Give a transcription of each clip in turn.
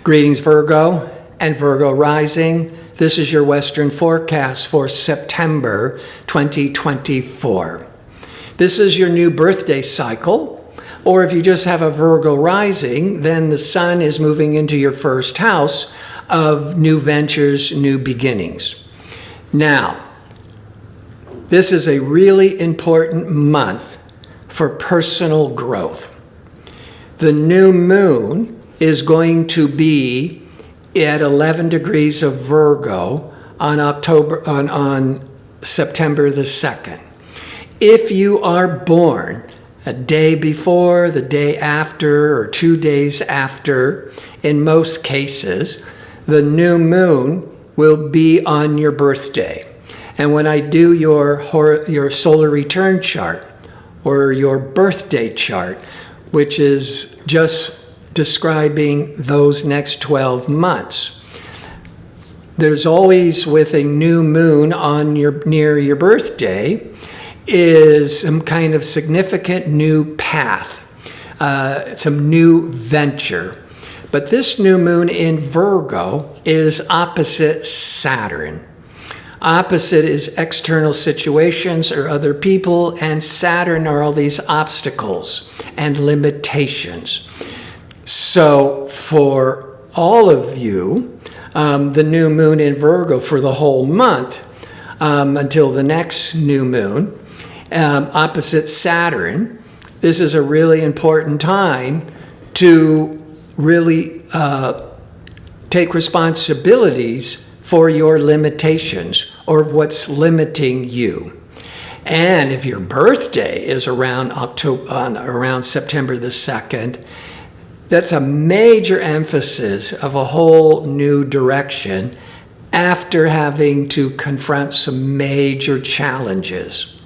Greetings, Virgo and Virgo rising. This is your Western forecast for September 2024. This is your new birthday cycle, or if you just have a Virgo rising, then the sun is moving into your first house of new ventures, new beginnings. Now, this is a really important month for personal growth. The new moon is going to be at 11 degrees of Virgo on September the 2nd. If you are born a day before, the day after, or 2 days after, in most cases, the new moon will be on your birthday. And when I do your solar return chart, or your birthday chart, which is just describing those next 12 months. There's always, with a new moon on near your birthday, is some kind of significant new path, some new venture. But this new moon in Virgo is opposite Saturn. Opposite is external situations or other people, and Saturn are all these obstacles and limitations. So for all of you, the new moon in Virgo for the whole month until the next new moon, opposite Saturn, this is a really important time to really take responsibilities for your limitations or what's limiting you. And if your birthday is around September the 2nd, that's a major emphasis of a whole new direction after having to confront some major challenges.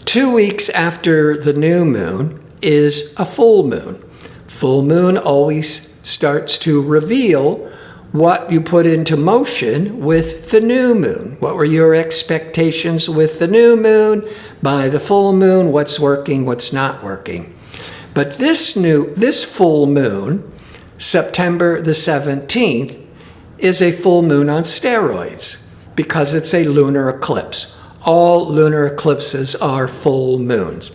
2 weeks after the new moon is a full moon. Full moon always starts to reveal what you put into motion with the new moon. What were your expectations with the new moon? By the full moon, what's working, what's not working? But this full moon, September the 17th, is a full moon on steroids because it's a lunar eclipse. All lunar eclipses are full moons.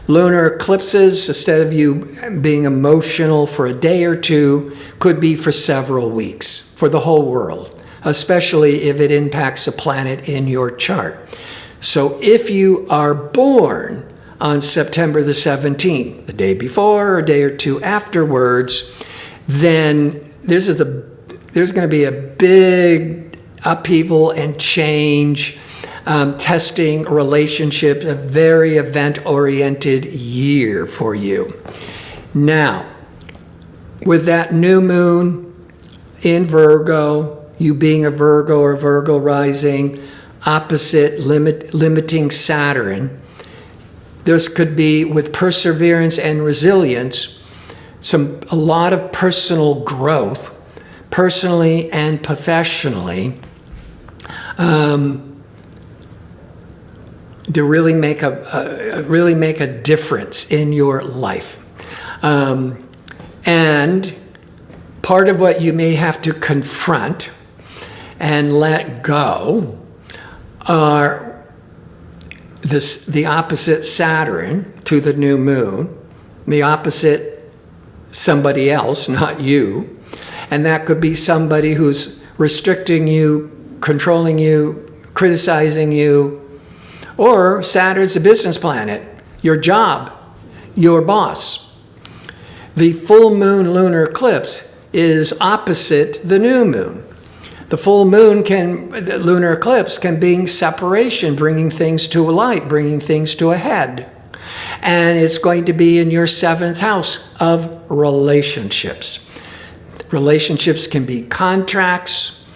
Lunar eclipses, instead of you being emotional for a day or two, could be for several weeks for the whole world, especially if it impacts a planet in your chart. So if you are born on September the 17th, the day before or a day or two afterwards, then there's going to be a big upheaval and change, testing relationships, a very event-oriented year for you. Now, with that new moon in Virgo, you being a Virgo or Virgo rising, opposite limiting Saturn, this could be, with perseverance and resilience, a lot of personal growth, personally and professionally, to really make a difference in your life. And part of what you may have to confront and let go are the opposite Saturn to the new moon, the opposite somebody else, not you. And that could be somebody who's restricting you, controlling you, criticizing you, or Saturn's the business planet, your job, your boss. The full moon lunar eclipse is opposite the new moon. The full moon the lunar eclipse can bring separation, bringing things to a light, bringing things to a head. And it's going to be in your 7th house of relationships. Relationships can be contracts,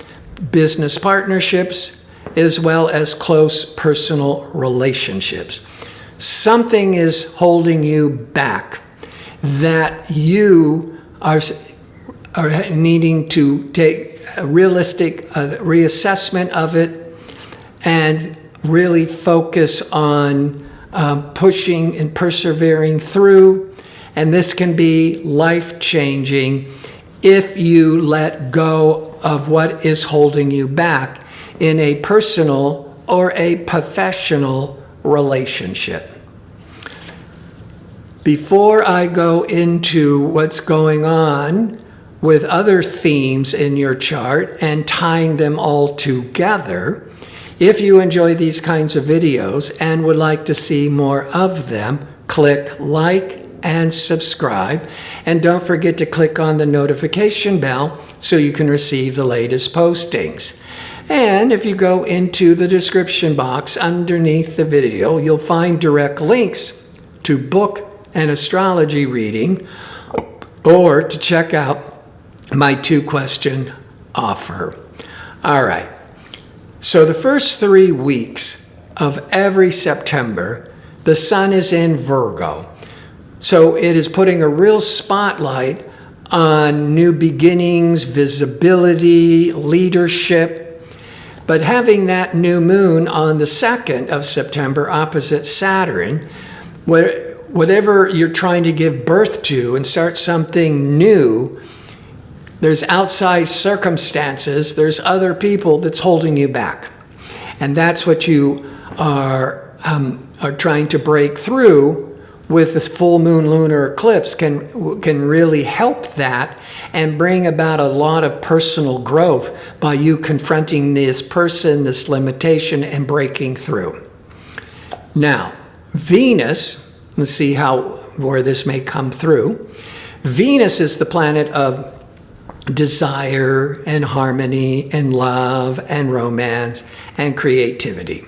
business partnerships, as well as close personal relationships. Something is holding you back that you are needing to take a realistic reassessment of it and really focus on pushing and persevering through. And this can be life-changing if you let go of what is holding you back in a personal or a professional relationship. Before I go into what's going on with other themes in your chart and tying them all together, if you enjoy these kinds of videos and would like to see more of them, click like and subscribe. And don't forget to click on the notification bell so you can receive the latest postings. And if you go into the description box underneath the video, you'll find direct links to book an astrology reading or to check out my 2-question offer. All right. So the first 3 weeks of every September, the sun is in Virgo. So it is putting a real spotlight on new beginnings, visibility, leadership. But having that new moon on the 2nd of September opposite Saturn, whatever you're trying to give birth to and start something new, there's outside circumstances, there's other people that's holding you back. And that's what you are trying to break through with this full moon lunar eclipse can really help that and bring about a lot of personal growth by you confronting this person, this limitation, and breaking through. Now, Venus, let's see where this may come through. Venus is the planet of desire and harmony and love and romance and creativity.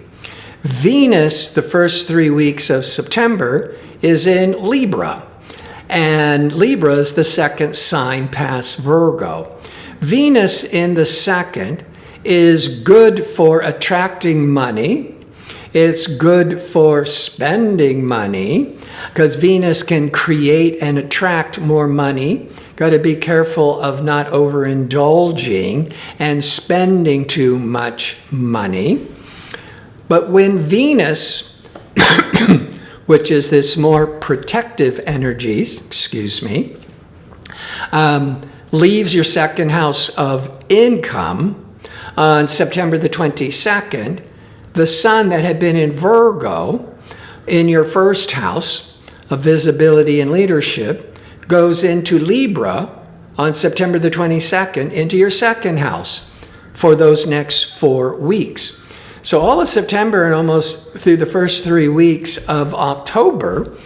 Venus, the first 3 weeks of September, is in Libra. And Libra is the second sign past Virgo. Venus in the second is good for attracting money. It's good for spending money because Venus can create and attract more money. Got to be careful of not overindulging and spending too much money. But when Venus, which is this more protective energies, leaves your second house of income on September the 22nd, the sun that had been in Virgo in your first house of visibility and leadership goes into Libra on September the 22nd into your second house for those next 4 weeks. So all of September and almost through the first 3 weeks of October,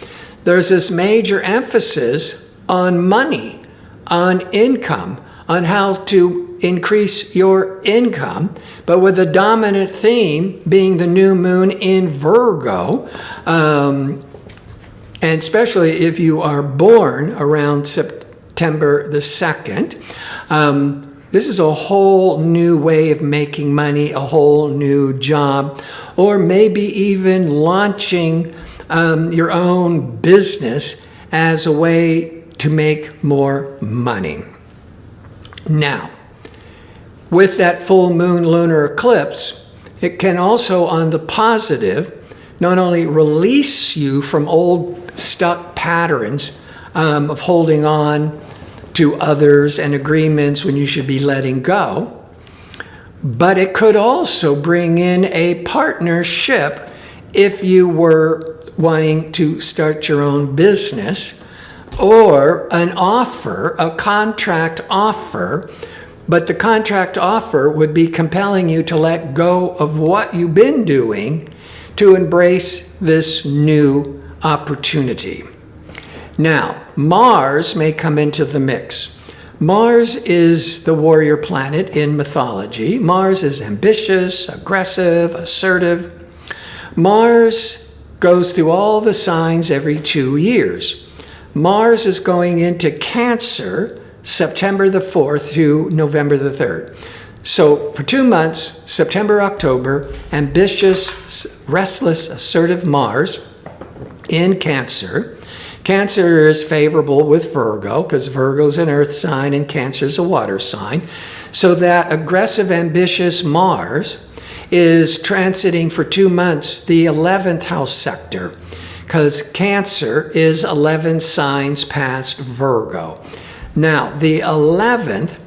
there's this major emphasis on money, on income, on how to increase your income, but with the dominant theme being the new moon in Virgo, and especially if you are born around September the 2nd, this is a whole new way of making money, a whole new job, or maybe even launching your own business as a way to make more money. Now, with that full moon lunar eclipse, it can also, on the positive, not only release you from old stuck patterns of holding on to others and agreements when you should be letting go, but it could also bring in a partnership if you were wanting to start your own business, or an offer, a contract offer, but the contract offer would be compelling you to let go of what you've been doing to embrace this new opportunity. Now, Mars may come into the mix. Mars is the warrior planet in mythology. Mars is ambitious, aggressive, assertive. Mars goes through all the signs every 2 years. Mars is going into Cancer September the 4th through November the 3rd. So for 2 months, September, October, ambitious, restless, assertive Mars in Cancer. Cancer is favorable with Virgo because Virgo is an earth sign and Cancer is a water sign. So that aggressive, ambitious Mars is transiting for 2 months the 11th house sector because Cancer is 11 signs past Virgo. Now, the 11th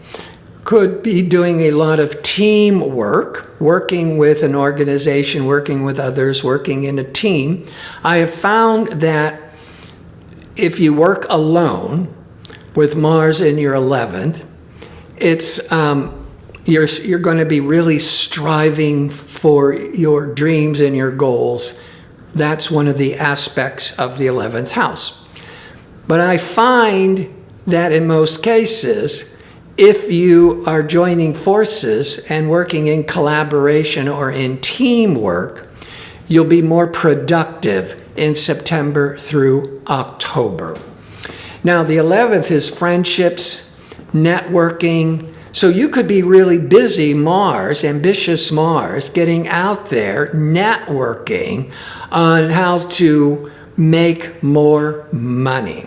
could be doing a lot of teamwork, working with an organization, working with others, working in a team. I have found that if you work alone with Mars in your 11th, it's you're going to be really striving for your dreams and your goals. That's one of the aspects of the 11th house. But I find that in most cases, if you are joining forces and working in collaboration or in teamwork, you'll be more productive in September through October. Now, the 11th is friendships, networking. So you could be really busy, Mars, ambitious Mars, getting out there, networking on how to make more money.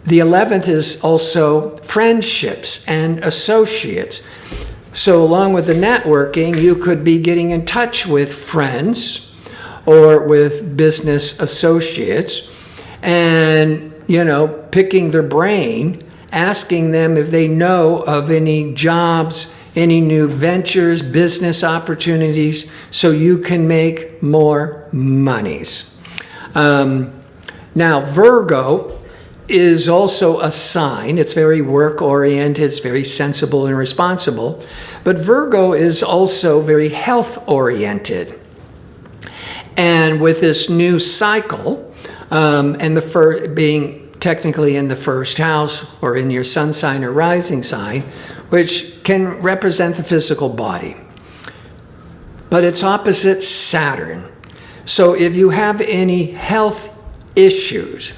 The 11th is also friendships and associates. So along with the networking, you could be getting in touch with friends or with business associates and, picking their brain, asking them if they know of any jobs, any new ventures, business opportunities, so you can make more monies. Now, Virgo is also a sign. It's very work-oriented, it's very sensible and responsible. But Virgo is also very health-oriented. And with this new cycle, and being technically in the first house or in your sun sign or rising sign, which can represent the physical body. But it's opposite Saturn. So if you have any health issues,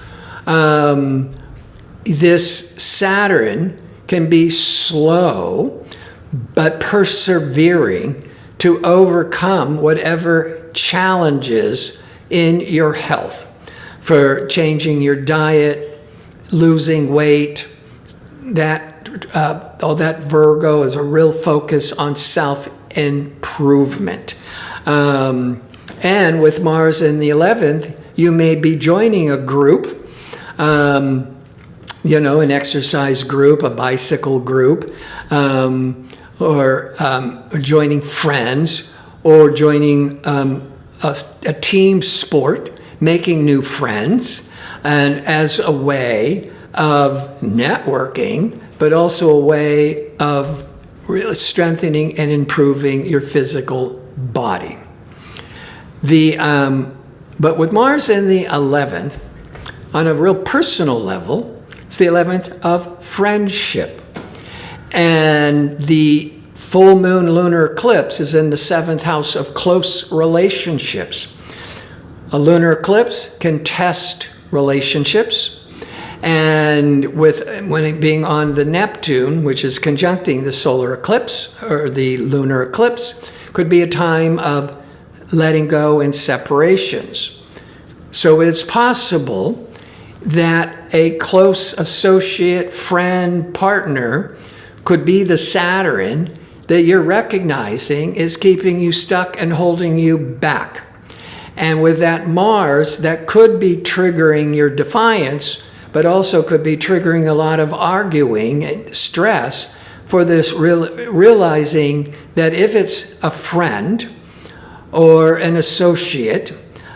this Saturn can be slow but persevering to overcome whatever challenges in your health, for changing your diet, losing weight. That Virgo is a real focus on self-improvement. And with Mars in the 11th, you may be joining a group, an exercise group, a bicycle group, or joining friends, or joining a team sport, making new friends, and as a way of networking, but also a way of really strengthening and improving your physical body. But with Mars in the 11th, on a real personal level, it's the 11th of friendship. And the full moon lunar eclipse is in the 7th house of close relationships. A lunar eclipse can test relationships, and when it being on the Neptune, which is conjuncting the solar eclipse or the lunar eclipse, could be a time of letting go and separations. So it's possible that a close associate, friend, partner could be the Saturn that you're recognizing is keeping you stuck and holding you back. And with that Mars, that could be triggering your defiance, but also could be triggering a lot of arguing and stress for this realizing that if it's a friend or an associate,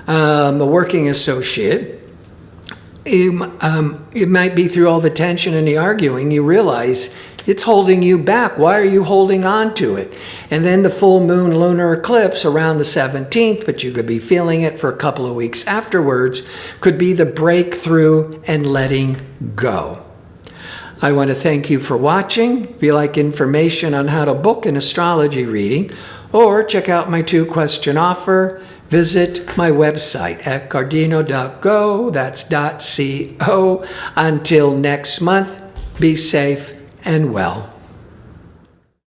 a working associate, it might be through all the tension and the arguing, you realize it's holding you back. Why are you holding on to it? And then the full moon lunar eclipse around the 17th, but you could be feeling it for a couple of weeks afterwards, could be the breakthrough and letting go. I want to thank you for watching. If you like information on how to book an astrology reading or check out my 2-question offer, visit my website at cardino.go, that's .co. Until next month, be safe and well.